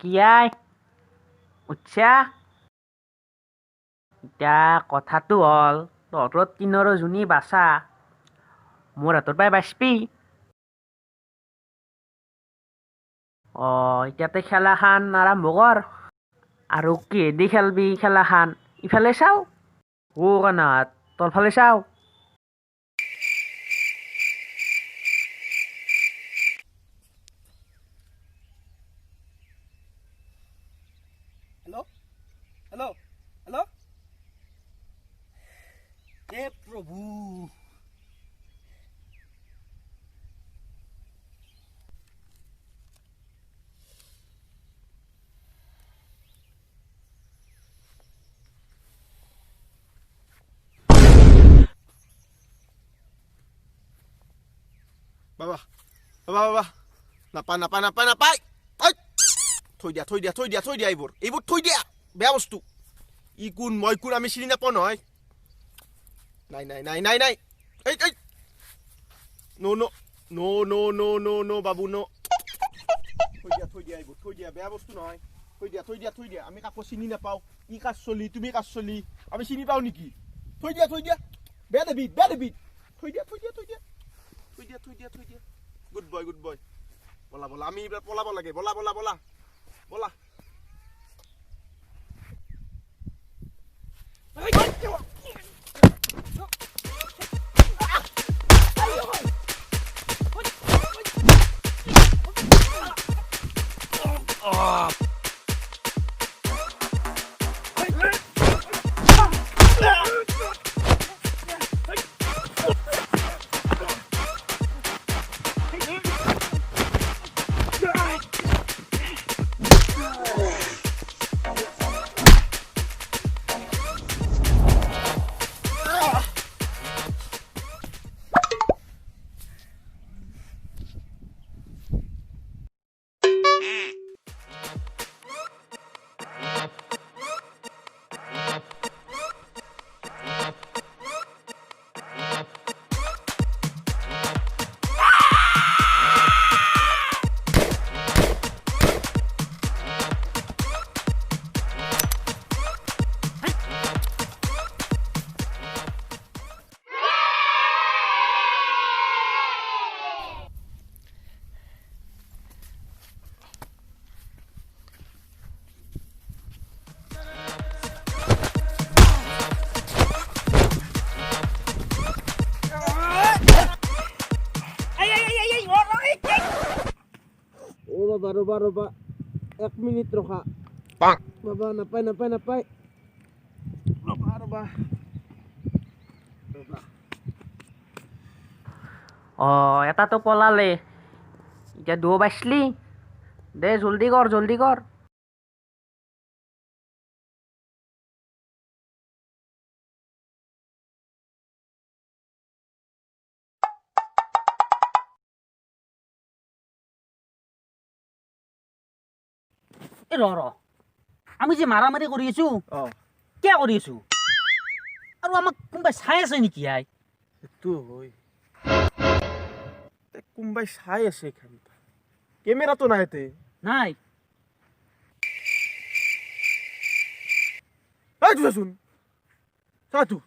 কি আই উঠছা এতিয়া কথাটো হ'ল তহঁতৰ তিনৰ যোনী বাচা মোৰ হাতৰ পৰাই বাচবি এতিয়াতে খেলাখান আৰম্ভ কৰ আৰু কিহেদি খেলবি খেলাখান ইফালে চাওঁ কাণাত তোৰ ফালে চাওঁ हेलो हेलो हेलो हे प्रभु बाबा बाबा बाबा नापा नापा नापा नापाय থৈ দিয়া থৈ দিয়া থৈ দিয়া থৈ দিয়া এইবোৰ থৈ দিয়া বেয়া বস্তু ই কোন মই কোন আমি চিনি নাপাওঁ নহয় নাই নাই নাই নাই নাই এই এই নো নো নো নো নো নো নো বাবু নো থৈ দিয়া এইবোৰ থৈ দিয়া বেয়া বস্তু নহয় থৈ দিয়া আমি কাকো চিনি নাপাওঁ ই কাজ চলি তুমি কাজ চলি আমি চিনি পাওঁ নেকি থৈ দিয়া বেয়া দেবি থৈ দিয়া গুড বয় বলা বলা আমি এইবাৰ পলাব লাগে বলা বলা বলা বলা ৰবা 1 মিনিট ৰখা বাবা নাপায় ৰবা এটাতো পলালে এতিয়া দুও বাচলি দে জলদি কৰ ৰ আমি যে মাৰামাৰি কৰি আছো কিয় কৰি আছো আৰু আমাক কোনোবাই চাই আছে নেকি আই সেইটো হয় কোনোবাই চাই আছে কেমেৰাটো নাই তে নাই চোন চাচোন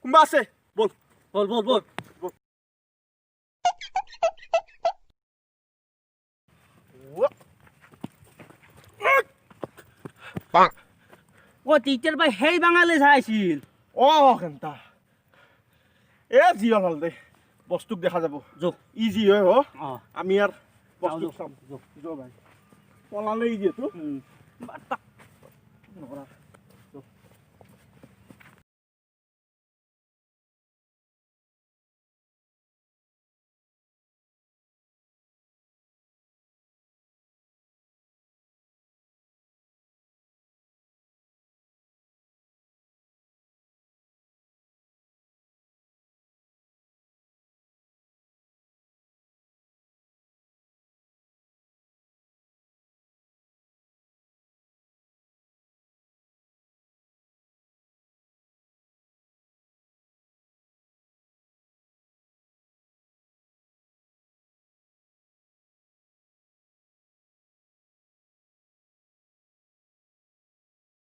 কোনোবা আছে বল টিচাৰ বাই সেই বাঙালী চাইছিল কেনটা যি হল দে বস্তুক দেখা যাব ই যি হয় আমি আর বস্তুক চাম ভাই পলালে যিহেতু